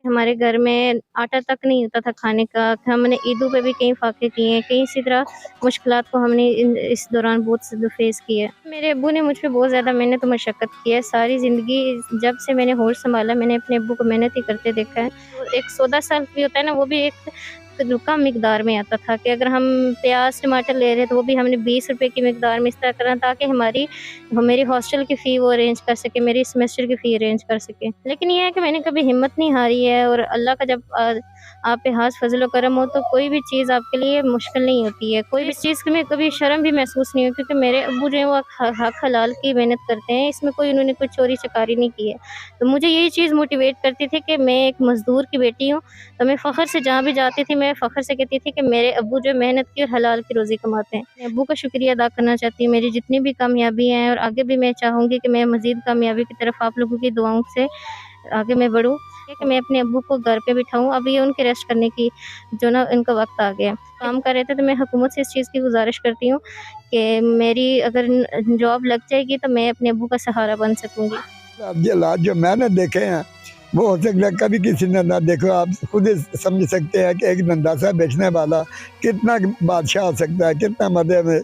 हमारे घर में आटा तक नहीं होता था खाने का। हमने ईदों पे भी कई फाके किए हैं, कई इसी तरह मुश्किलात को हमने इस दौरान बहुत से फेस किया है। मेरे अब्बू ने मुझ पे बहुत ज़्यादा मेहनत और मशक्क़त की है। सारी ज़िंदगी जब से मैंने होश संभाला, मैंने अपने अब्बू को मेहनत ही करते देखा है। तो एक सौदा साल भी होता है ना, वो भी एक कम मिकदार में आता था कि अगर हम प्याज टमाटर ले रहे हैं तो वो भी हमने 20 रुपए की मिकदार में इस तरह करना ताकि मेरी हॉस्टल की फ़ी वो अरेंज कर सके, मेरी सेमेस्टर की फ़ी अरेंज कर सके। लेकिन ये है कि मैंने कभी हिम्मत नहीं हारी है, और अल्लाह का जब आप पे हाथ फजल करम हो तो कोई भी चीज़ आपके लिए मुश्किल नहीं होती है। कोई भी चीज़ में कभी शर्म भी महसूस नहीं हुई, क्योंकि मेरे अब्बू जो है वो हक हलाल की मेहनत करते हैं, इसमें उन्होंने कोई चोरी चकारी नहीं की है। तो मुझे यही चीज़ मोटिवेट करती थी कि मैं एक मज़दूर की बेटी हूँ, तो मैं फ़ख्र से जहाँ भी जाती थी मैं फ़ख्र से कहती थी कि मेरे अब्बू जो मेहनत की और हलाल की रोज़ी कमाते हैं। मैं अब्बू का शुक्रिया अदा करना चाहती हूँ। मेरी जितनी भी कामयाबी हैं और आगे भी मैं चाहूँगी कि मैं मज़ीद कामयाबी की तरफ आप लोगों की दुआओं से आगे मैं बढ़ूँ, कि मैं अपने अब्बू को घर पे बिठाऊँ। अब ये उनके रेस्ट करने की जो ना इनका वक़्त आ गया। काम कर रहे थे तो मैं हुकूमत से इस चीज़ की गुज़ारिश करती हूँ कि मेरी अगर जॉब लग जाएगी तो मैं अपने अब्बू का सहारा बन सकूँगी। अब ये हालात जो मैंने देखे हैं वो हो सकता है कभी किसी ने ना देखो। आप खुद ही समझ सकते हैं कि एक नंदासा बेचने वाला कितना बादशाह हो सकता है, कितना मदे में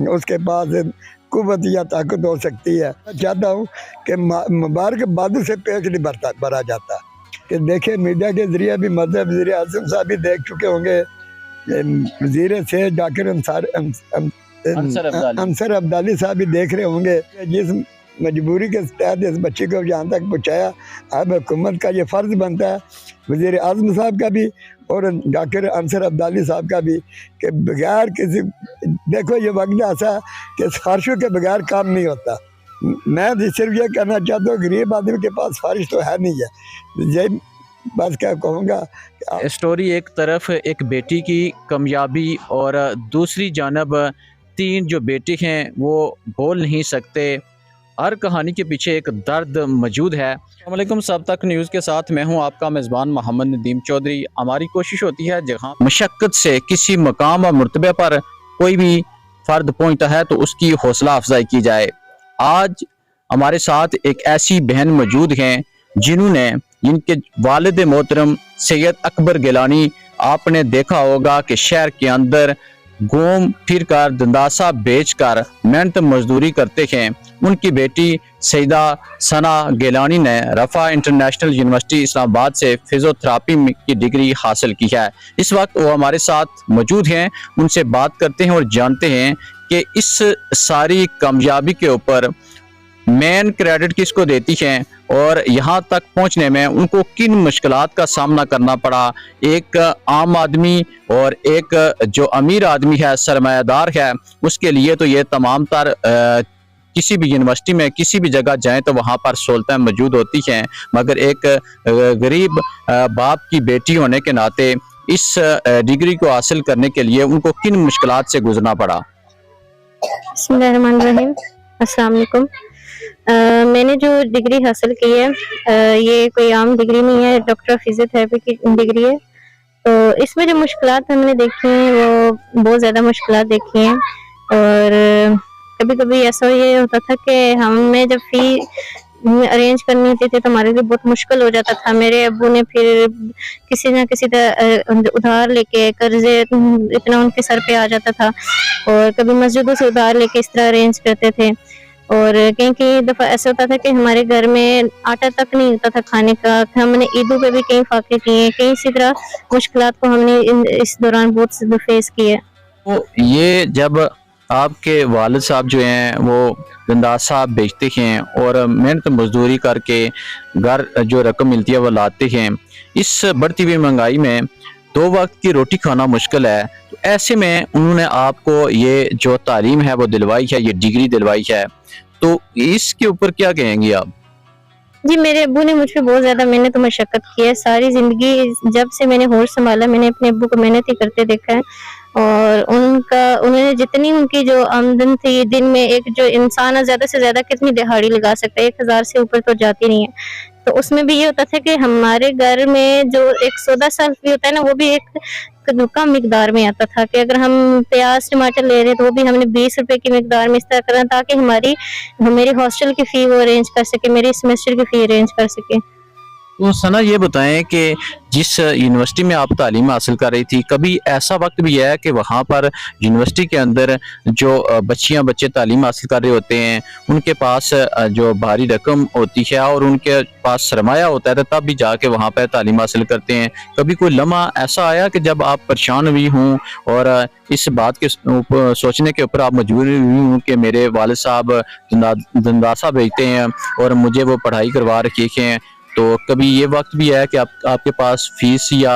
उसके पास कुव्वत या ताकत हो सकती है। मैं चाहता हूँ कि मुबारक बादू से पेट नहीं भरा जाता। कि देखे मीडिया के ज़रिए भी मजहब वज़ीर आज़म साहब भी देख चुके होंगे, वज़ीर से जाकिर अंसर अब्दाली साहब भी देख रहे होंगे। जिस मजबूरी के तहत इस बच्चे को यहाँ तक पहुँचाया, अब हुकूमत का ये फ़र्ज़ बनता है, वज़ीर आज़म साहब का भी और जाकिर अंसर अब्दाली साहब का भी, कि बगैर किसी देखो ये वक्त ऐसा है कि सिफारिशों के बगैर काम नहीं होता। मैं सिर्फ ये कहना चाहता हूँ गरीब आदमी के पास सिफारिश तो है नहीं है। यही बस क्या कहूँगा। स्टोरी एक तरफ एक बेटी की कामयाबी और दूसरी जानब 3 जो बेटे हैं वो बोल नहीं सकते। हर कहानी के पीछे एक दर्द मौजूद है। अस्सलाम वालेकुम, सब तक न्यूज़ के साथ मैं हूं आपका मेज़बान मोहम्मद नदीम चौधरी। हमारी कोशिश होती है जहां मशक्क़त से किसी मकाम और मरतबे पर कोई भी फ़र्द पहुंचता है तो उसकी हौसला अफजाई की जाए। आज हमारे साथ एक ऐसी बहन मौजूद हैं जिन्होंने जिनके वालिद मोहतरम सैयद अकबर गिलानी, आपने देखा होगा कि शहर के अंदर घूम फिर कर दंदासा बेच कर मेहनत मजदूरी करते हैं। उनकी बेटी सईदा सना गिलानी ने रफ़ा इंटरनेशनल यूनिवर्सिटी इस्लामाबाद से फिजियोथेरापी की डिग्री हासिल की है। इस वक्त वो हमारे साथ मौजूद हैं, उनसे बात करते हैं और जानते हैं कि इस सारी कामयाबी के ऊपर मेन क्रेडिट किसको देती हैं और यहाँ तक पहुँचने में उनको किन मुश्किलात का सामना करना पड़ा। एक आम आदमी और एक जो अमीर आदमी है, सरमायादार है, उसके लिए तो ये तमाम तर किसी भी यूनिवर्सिटी में किसी भी जगह जाएं तो वहाँ पर सहूलतें मौजूद होती हैं, मगर एक गरीब बाप की बेटी होने के नाते इस डिग्री को हासिल करने के लिए उनको किन मुश्किलात से गुजरना पड़ा। बिस्मिल्लाहिर्रहमानिर्रहीम। अस्सलाम वालेकुम। मैंने जो डिग्री हासिल की है ये कोई आम डिग्री नहीं है, डॉक्टर ऑफ फिजियोथेरेपी की डिग्री है। तो इसमें जो मुश्किलात हमने देखी हैं वो बहुत ज़्यादा मुश्किलात देखी हैं, और कभी कभी ऐसा ये होता था कि हमें जब फ़ी अरेंज करनी होती थी तो हमारे लिए बहुत मुश्किल हो जाता था। मेरे अब्बू ने फिर किसी ना किसी तरह उधार लेके कर्जे इतना उनके सर पे आ जाता था, और कभी मस्जिदों से उधार लेके इस तरह अरेंज करते थे। और कई दफ़ा ऐसा होता था कि हमारे घर में आटा तक नहीं होता था खाने का। हमने ईदों पे भी कई फाके किए हैं, कई इसी तरह मुश्किलात को हमने इस दौरान बहुत से फेस किए। तो ये जब आपके वालिद साहब जो हैं वो गंदासा बेचते हैं और मेहनत मजदूरी करके घर जो रकम मिलती है वो लाते हैं, इस बढ़ती हुई महंगाई में 2 वक्त की रोटी खाना मुश्किल है, तो ऐसे में उन्होंने आपको ये जो तालीम है वो दिलवाई है, ये डिग्री दिलवाई है, तो इसके ऊपर क्या कहेंगी आप? जी, मेरे अब्बू ने मुझ पे बहुत ज़्यादा मेहनत और मशक्क़त की है। सारी ज़िंदगी जब से मैंने होश संभाला मैंने अपने अब्बू को मेहनत ही करते देखा है, और उन्होंने जितनी उनकी जो आमदन थी दिन में, एक जो इंसान ज़्यादा से ज़्यादा कितनी दिहाड़ी लगा सकता है, 1000 से ऊपर तो जाती नहीं है। तो उसमें भी ये होता था कि हमारे घर में जो एक सौदा साल भी होता है ना, वो भी एक कम मिकदार में आता था कि अगर हम प्याज टमाटर ले रहे हैं तो वो भी हमने 20 रुपए की मिकदार में इस तरह करना ताकि मेरी हॉस्टल की फ़ी वो अरेंज कर सके, मेरी सेमेस्टर की फ़ी अरेंज कर सके। तो सना ये बताएं कि जिस यूनिवर्सिटी में आप तालीम हासिल कर रही थी, कभी ऐसा वक्त भी है कि वहाँ पर यूनिवर्सिटी के अंदर जो बच्चे तालीम हासिल कर रहे होते हैं, उनके पास जो भारी रकम होती है और उनके पास सरमाया होता है, तो तब भी जाके वहाँ पर तालीम हासिल करते हैं। कभी कोई लम्हा ऐसा आया कि जब आप परेशान हुई हों और इस बात के सोचने के ऊपर आप मजबूर हुई हूँ कि मेरे वालिद साहब दंदासा भेजते हैं और मुझे वो पढ़ाई करवा रखी हैं, तो कभी ये वक्त भी है कि आपके पास फीस या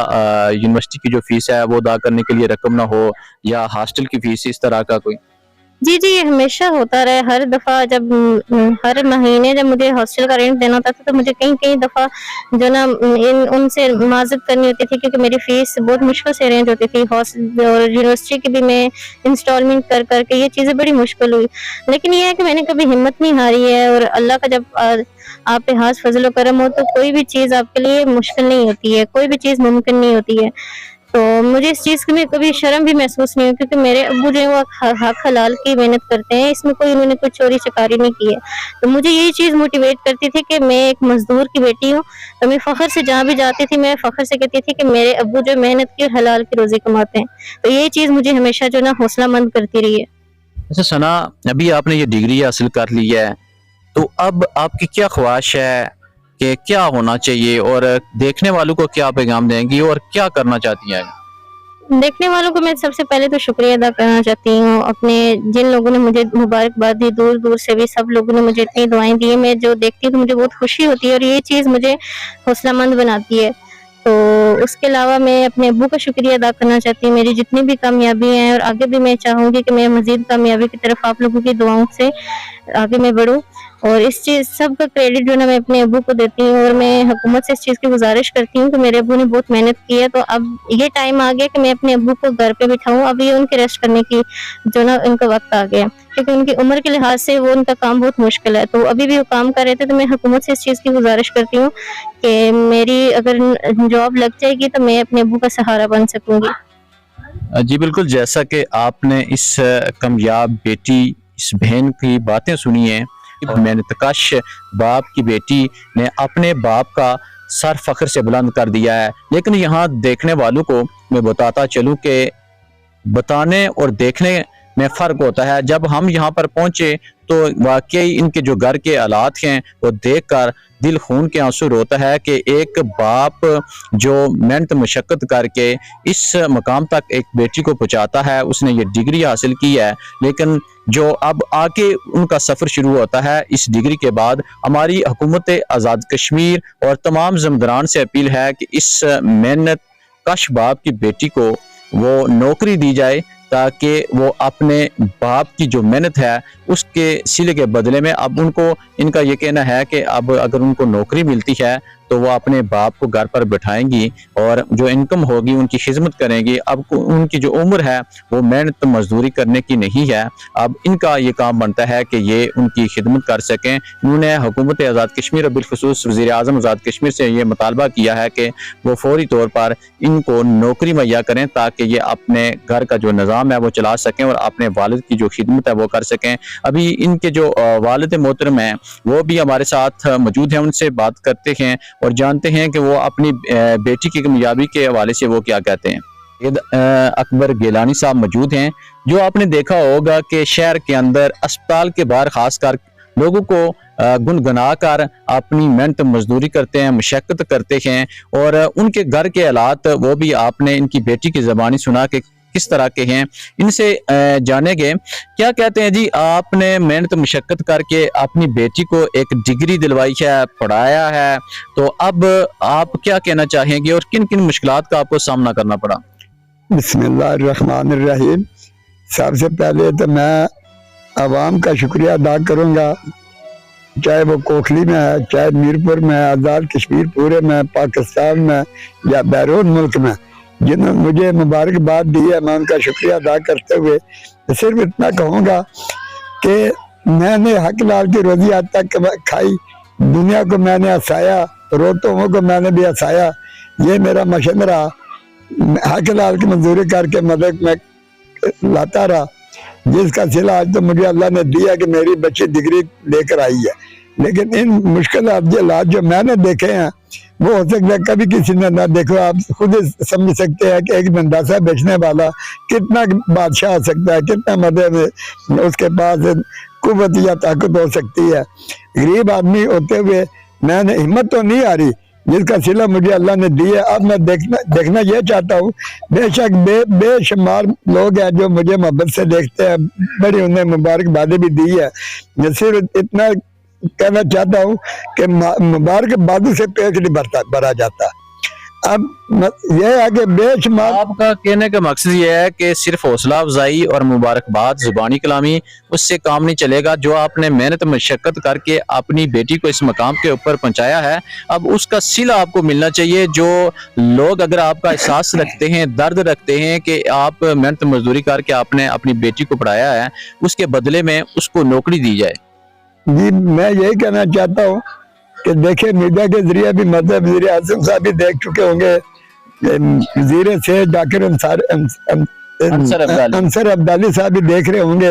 यूनिवर्सिटी की जो फीस है वो अदा करने के लिए रकम ना हो, या हॉस्टल की फीस, इस तरह का कोई? जी, जी, ये हमेशा होता रहा है। हर दफ़ा जब हर महीने जब मुझे हॉस्टल का रेंट देना होता था, तो मुझे कई-कई दफ़ा जो ना इन उनसे माज़रत करनी होती थी, क्योंकि मेरी फ़ीस बहुत मुश्किल से अरेंज होती थी। और यूनिवर्सिटी की भी मैं इंस्टॉलमेंट कर के ये चीज़ें बड़ी मुश्किल हुई। लेकिन ये है कि मैंने कभी हिम्मत नहीं हारी है, और अल्लाह का जब आप पे ख़ास फ़ज़ल व करम हो, तो कोई भी चीज़ आपके लिए मुश्किल नहीं होती है, कोई भी चीज़ मुमकिन नहीं होती है। तो मुझे इस चीज़ की में कभी शर्म भी महसूस नहीं हुई, क्योंकि मेरे अब्बू जो है वो हक हलाल की मेहनत करते हैं, इसमें कोई उन्होंने कोई चोरी चकारी नहीं की है। तो मुझे यही चीज़ मोटिवेट करती थी कि मैं एक मज़दूर की बेटी हूँ, तो मैं फ़ख्र से जहाँ भी जाती थी, मैं फ़ख्र से कहती थी कि मेरे अब्बू जो मेहनत की और हलाल की रोज़ी कमाते हैं। तो यही चीज़ मुझे हमेशा जो ना हौसलामंद करती रही है। अच्छा सना, अभी आपने ये डिग्री हासिल कर ली है, तो अब आपकी क्या ख्वाहिश है कि क्या होना चाहिए, और देखने वालों को क्या पैगाम देंगी और क्या करना चाहती हैं? देखने वालों को मैं सबसे पहले तो शुक्रिया अदा करना चाहती हूँ, अपने जिन लोगों ने मुझे मुबारकबाद दी, दूर दूर से भी सब लोगों ने मुझे इतनी दुआएं दी, मैं जो देखती हूँ तो मुझे बहुत खुशी होती है, और ये चीज़ मुझे हौसलामंद बनाती है। तो उसके अलावा मैं अपने अब्बू का शुक्रिया अदा करना चाहती हूँ। मेरी जितनी भी कामयाबी हैं, और आगे भी मैं चाहूँगी कि मैं मज़ीद कामयाबी की तरफ आप लोगों की दुआओं से आगे मैं बढ़ूँ, और इस चीज़ सब का क्रेडिट जो है मैं अपने अब्बू को देती हूँ, और मैं हुकूमत से इस चीज़ की गुजारिश करती हूँ कि मेरे अब्बू ने बहुत मेहनत की है, तो अब ये टाइम आ गया कि मैं अपने अब्बू को घर पे बिठाऊँ। अब ये उनके रेस्ट करने की जो ना उनका वक्त आ गया, क्योंकि उनकी उम्र के लिहाज से वो उनका काम बहुत मुश्किल है। तो अभी भी वो काम कर रहे थे, तो मैं हुकूमत से इस चीज़ की गुजारिश करती हूँ कि मेरी अगर जॉब लग जाएगी तो मैं अपने अब्बू का सहारा बन सकूँगी। जी बिल्कुल, जैसा कि आपने इस कामयाब बेटी, इस बहन की बातें सुनी हैं, मेहनतकश बाप की बेटी ने अपने बाप का सर फख्र से बुलंद कर दिया है। लेकिन यहाँ देखने वालों को मैं बताता चलूँ कि बताने और देखने में फ़र्क होता है। जब हम यहाँ पर पहुँचे तो वाकई इनके जो घर के हालात हैं वो देखकर दिल खून के आंसू रोता है कि एक बाप जो मेहनत मशक्क़त करके इस मकाम तक एक बेटी को पहुँचाता है, उसने ये डिग्री हासिल की है, लेकिन जो अब आके उनका सफ़र शुरू होता है इस डिग्री के बाद। हमारी हुकूमत आज़ाद कश्मीर और तमाम ज़िम्मेदारान से अपील है कि इस मेहनत कश बाप की बेटी को वो नौकरी दी जाए, ताकि वो अपने बाप की जो मेहनत है उसके सिले के बदले में, अब उनको, इनका ये कहना है कि अब अगर उनको नौकरी मिलती है तो वो अपने बाप को घर पर बैठाएंगी और जो इनकम होगी उनकी खिदमत करेंगी। अब उनकी जो उम्र है वो मेहनत मजदूरी करने की नहीं है, अब इनका ये काम बनता है कि ये उनकी खिदमत कर सकें। उन्होंने हुकूमत आज़ाद कश्मीर और बिलखुसूस वज़ीर आज़म आज़ाद कश्मीर से ये मुतालबा किया है कि वो फौरी तौर पर इनको नौकरी मुहैया करें, ताकि ये अपने घर का जो निज़ाम है वो चला सकें और अपने वालिद की जो खिदमत है वो कर सकें। अभी इनके जो वालिद मोहतरम हैं वो भी हमारे साथ मौजूद हैं, उनसे बात करते हैं और जानते हैं कि वो अपनी बेटी की कामयाबी के हवाले से वो क्या कहते हैं। अकबर गिलानी साहब मौजूद हैं, जो आपने देखा होगा कि शहर के अंदर अस्पताल के बाहर खासकर लोगों को गुनगुना कर अपनी मेहनत मजदूरी करते हैं, मशक्कत करते हैं, और उनके घर के हालात वो भी आपने इनकी बेटी की ज़बानी सुना के किस तरह के हैं। इनसे जानेंगे क्या कहते हैं। जी, आपने मेहनत मशक्कत करके अपनी बेटी को एक डिग्री दिलवाई है, पढ़ाया है, तो अब आप क्या कहना चाहेंगे और किन किन मुश्किलात का आपको सामना करना पड़ा? बिस्मिल्लाहिर्रहमानिर्रहीम। सबसे पहले तो मैं आवाम का शुक्रिया अदा करूँगा, चाहे वो कोटली में है, चाहे मीरपुर में, आज़ाद कश्मीर पूरे में, पाकिस्तान में या बैरून मुल्क में, जिन्होंने मुझे मुबारकबाद दी है, मैं उनका शुक्रिया अदा करते हुए सिर्फ इतना कहूँगा कि मैंने हक लाल की रोज़ी आज तक खाई, दुनिया को मैंने हंसाया, रोतों को मैंने भी हंसाया। ये मेरा मशन रहा, हक लाल की मंजूरी करके मदद में लाता रहा, जिसका सिला आज तो मुझे अल्लाह ने दिया कि मेरी बच्ची डिग्री लेकर आई है। लेकिन इन मुश्किल हालात जो मैंने देखे हैं वो हो सकता है कभी किसी ने ना देखो, आप खुद ही समझ सकते हैं कि एक नंदासा बेचने वाला कितना बादशाह हो सकता है, कितना मतलब उसके पास कुव्वत या ताकत हो सकती है। गरीब आदमी होते हुए मैंने हिम्मत तो नहीं आ रही, जिसका सिला मुझे अल्लाह ने दी है। अब मैं देखना ये चाहता हूँ, बेशक बेशुमार लोग हैं जो मुझे मोहब्बत से देखते हैं, बड़ी उन्हें मुबारकबादी भी दी है। मैं सिर्फ इतना कहना चाहता हूँ कि मुबारकबादी से पेट नहीं भरा जाता। अब यह है कि बेशुमार आपका कहने का मकसद ये है कि सिर्फ हौसला अफजाई और मुबारकबाद जुबानी कलामी उससे काम नहीं चलेगा। जो आपने मेहनत मशक्कत करके अपनी बेटी को इस मकाम के ऊपर पहुंचाया है, अब उसका सिला आपको मिलना चाहिए। जो लोग अगर आपका एहसास रखते हैं, दर्द रखते हैं कि आप मेहनत मजदूरी करके आपने अपनी बेटी को पढ़ाया है, उसके बदले में उसको नौकरी दी जाए। जी, मैं यही कहना चाहता हूँ कि देखे मीडिया के जरिए भी मतलब वज़ीर आज़म साहब भी देख चुके होंगे, वज़ीर से जाकिर अंसर अब्दाली साहब भी देख रहे होंगे।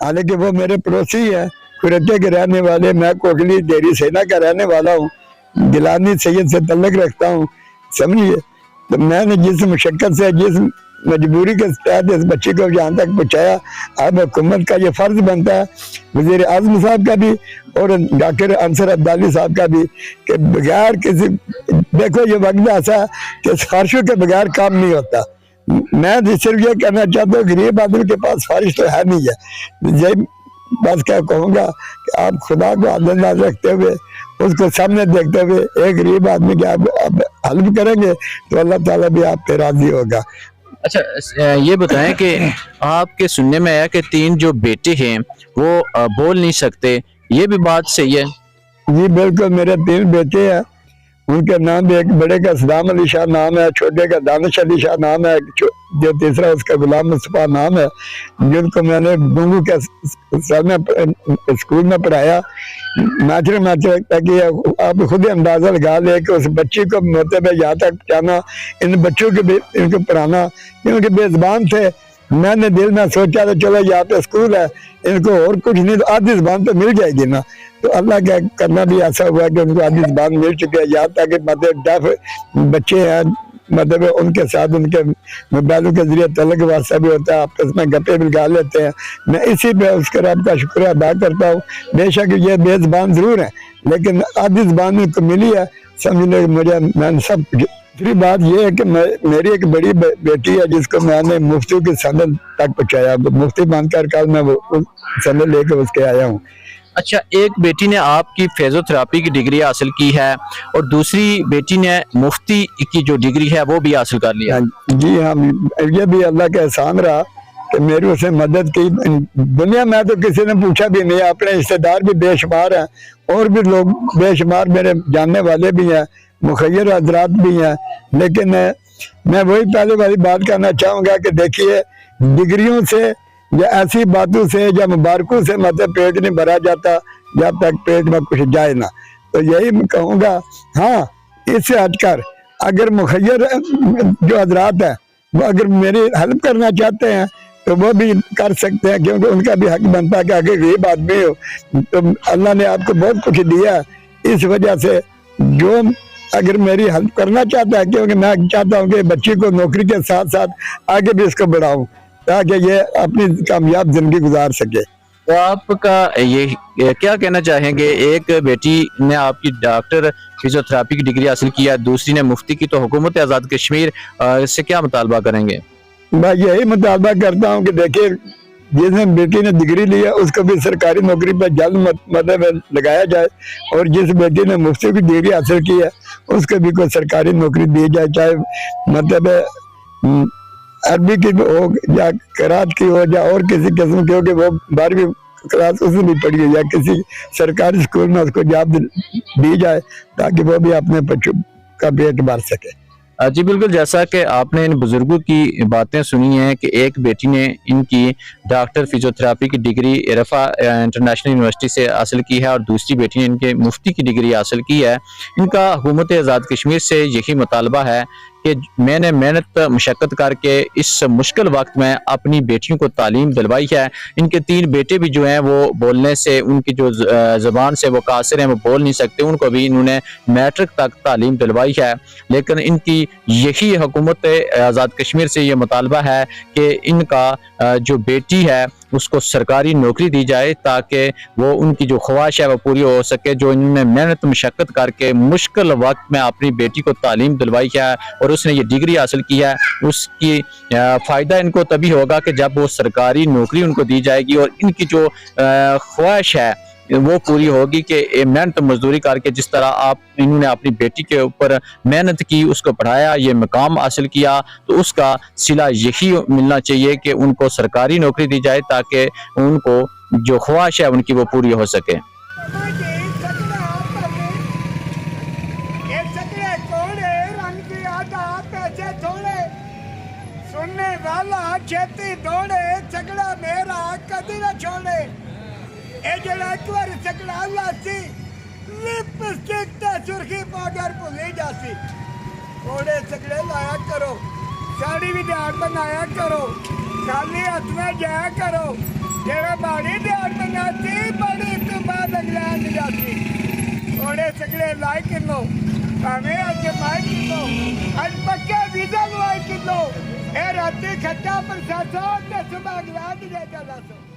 हालांकि वो मेरे पड़ोसी है, कुरटे के रहने वाले, मैं कोटली डेरी सेना का रहने वाला हूँ, गिलानी सैयद से तल्लक रखता हूँ, समझिए। तो मैंने जिस मुशक्कत से, जिस मजबूरी के तहत इस बच्चे को यहाँ तक पहुँचाया, अब हुकूमत का ये फर्ज बनता है, वज़ीर आज़म साहब का भी और जाकिर अंसर अब्दाली साहब का भी, कि बगैर किसी, देखो ये वक्त ऐसा है कि सिफारिशों के बगैर काम नहीं होता। मैं सिर्फ ये कहना चाहता हूँ, गरीब आदमी के पास सिफारिश तो है नहीं है। यही बस क्या कहूँगा कि आप खुदा को आदत रखते हुए, उसको सामने देखते हुए एक गरीब आदमी की आप हेल्प करेंगे तो अल्लाह ताला भी आप पे राजी होगा। अच्छा, ये बताएं कि आपके सुनने में आया कि 3 जो बेटे हैं वो बोल नहीं सकते, ये भी बात सही है? जी बिल्कुल, मेरे 3 बेटे हैं, उनके नाम भी, एक बड़े का सदाम अली शाह नाम है, छोटे का दानिश अली शाह नाम है, जो तीसरा उसका गुलाम मुस्तफा नाम है, जिनको मैंने गुंगू के सर में स्कूल में पढ़ाया। मैथर ताकि आप खुद ही अंदाजा लगा ले कि उस बच्ची को मतलब यहाँ तक पहुँचाना, इन बच्चों को भी इनको पढ़ाना, क्योंकि बेज़बान थे। मैंने दिल में सोचा तो चलो यहाँ पे स्कूल है, इनको और कुछ नहीं तो आधी ज़बान तो मिल जाएगी ना। तो अल्लाह का करना भी ऐसा हुआ कि उनको आधी ज़बान मिल चुकी है। यहाँ तक मतलब डेफ बच्चे हैं, मतलब उनके साथ उनके मोबाइलों के जरिए तलक वास्ता भी होता है, आपस में गप्पे भी लगा लेते हैं। मैं इसी पे उसके रब का शुक्र अदा करता हूँ। बेशक ये बेज़बान ज़रूर है, लेकिन आधी ज़बान उनको मिली है, समझ लो मुझे मैंने सब। दूसरी बात ये है कि मेरी एक बड़ी बेटी है जिसको मैंने मुफ्ती की सनद तक पहुँचाया, मुफ्ती बनकर कल मैं वो सनद लेकर उसके आया हूँ। अच्छा, एक बेटी ने आपकी फिजियोथेरेपी की डिग्री हासिल की है और दूसरी बेटी ने मुफ्ती की जो डिग्री है वो भी हासिल कर लिया। जी हाँ, ये भी अल्लाह का एहसान रहा कि मेरी उसे मदद की। दुनिया में तो किसी ने पूछा भी नहीं, अपने रिश्तेदार भी बेशुमार हैं और भी लोग बेशुमार मेरे जानने वाले भी हैं, मुखय्यर हजरात भी हैं। लेकिन मैं वही पहले वाली बात करना चाहूँगा कि देखिए, डिग्रियों से या ऐसी बातों से या मुबारकों से मतलब पेट नहीं भरा जाता जब तक पेट में कुछ जाए ना। तो यही मैं कहूँगा। हाँ, इससे हटकर अगर मुखय्यर जो हजरात हैं वो अगर मेरी हेल्प करना चाहते हैं तो वो भी कर सकते हैं, क्योंकि उनका भी हक बनता है कि अगर गरीब आदमी हो तो अल्लाह ने आपको बहुत कुछ दिया। इस वजह से जो अगर मेरी हेल्प करना चाहता है, क्योंकि मैं चाहता हूँ कि बच्ची को नौकरी के साथ साथ आगे भी इसको बढ़ाऊँ ताकि ये अपनी कामयाब जिंदगी गुजार सके। तो आपका ये क्या कहना चाहेंगे, एक बेटी ने आपकी डॉक्टर फिजियोथेरेपी की डिग्री हासिल किया, दूसरी ने मुफ्ती की, तो हुकूमत आज़ाद कश्मीर से क्या मुतालबा करेंगे? मैं यही मुतालबा करता हूँ कि देखिए, जिस बेटी ने डिग्री ली है उसको भी सरकारी नौकरी पर जल्द मतलब लगाया जाए, और जिस बेटी ने मुफ्ती की डिग्री हासिल की है उसको भी कोई सरकारी नौकरी दी जाए, चाहे मतलब अरबी की हो या करात की हो या और किसी किस्म की हो, कि वो 12वीं क्लास उसमें भी पढ़ी हो या किसी सरकारी स्कूल में उसको जॉब दी जाए ताकि वो भी अपने बच्चों का पेट भर सके। जी बिल्कुल, जैसा कि आपने इन बुजुर्गों की बातें सुनी हैं कि एक बेटी ने इनकी डॉक्टर फिजियोथेरेपी की डिग्री रफ़ा इंटरनेशनल यूनिवर्सिटी से हासिल की है और दूसरी बेटी ने इनके मुफ्ती की डिग्री हासिल की है। इनका हुकूमत आज़ाद कश्मीर से यही मुतालबा है کہ میں نے محنت مشقت کر کے اس مشکل وقت میں اپنی بیٹیوں کو تعلیم دلوائی ہے. ان کے 3 بیٹے بھی جو ہیں وہ بولنے سے ان کی جو زبان سے وہ قاصر ہیں, وہ بول نہیں سکتے, ان کو بھی انہوں نے میٹرک تک تعلیم دلوائی ہے. لیکن ان کی یہی حکومت آزاد کشمیر سے یہ مطالبہ ہے کہ ان کا جو بیٹی ہے اس کو سرکاری نوکری دی جائے تاکہ وہ ان کی جو خواہش ہے وہ پوری ہو سکے. جو انہوں نے محنت مشقت کر کے مشکل وقت میں اپنی بیٹی کو تعلیم دلوائی ہے اور اس نے یہ ڈگری حاصل کی ہے, اس کی فائدہ ان کو تبھی ہوگا کہ جب وہ سرکاری نوکری ان کو دی جائے گی اور ان کی جو خواہش ہے وہ پوری ہوگی کہ محنت مزدوری کر کے جس طرح انہوں نے اپنی بیٹی کے اوپر محنت کی, اس کو پڑھایا, یہ مقام حاصل کیا, تو اس کا صلہ یہی ملنا چاہیے کہ ان کو سرکاری نوکری دی جائے تاکہ ان کو جو خواہش ہے ان کی وہ پوری ہو سکے. سننے والا چھتی دوڑے, جھگڑا میرا کدی نہ چھوڑے. اے جڑا ایک بار جھگڑا لاسی, لپسٹک تے سرخی پاؤڈر بھولی جاسی. تھوڑے جھگڑے لایا کرو, ساڑی بھی دھیان بنایا کرو, خالی ہاتھ میں جایا کرو. جڑا باڑی دھیان بناتی بڑی تو بعد اگلا جاتی. تھوڑے جھگڑے لائے کلو, ہمیں اج مائی کلو, اج پکے ویزا لوائی کلو. اے راتی کھٹا پرساسو تے صبح اگلا دے جا سو.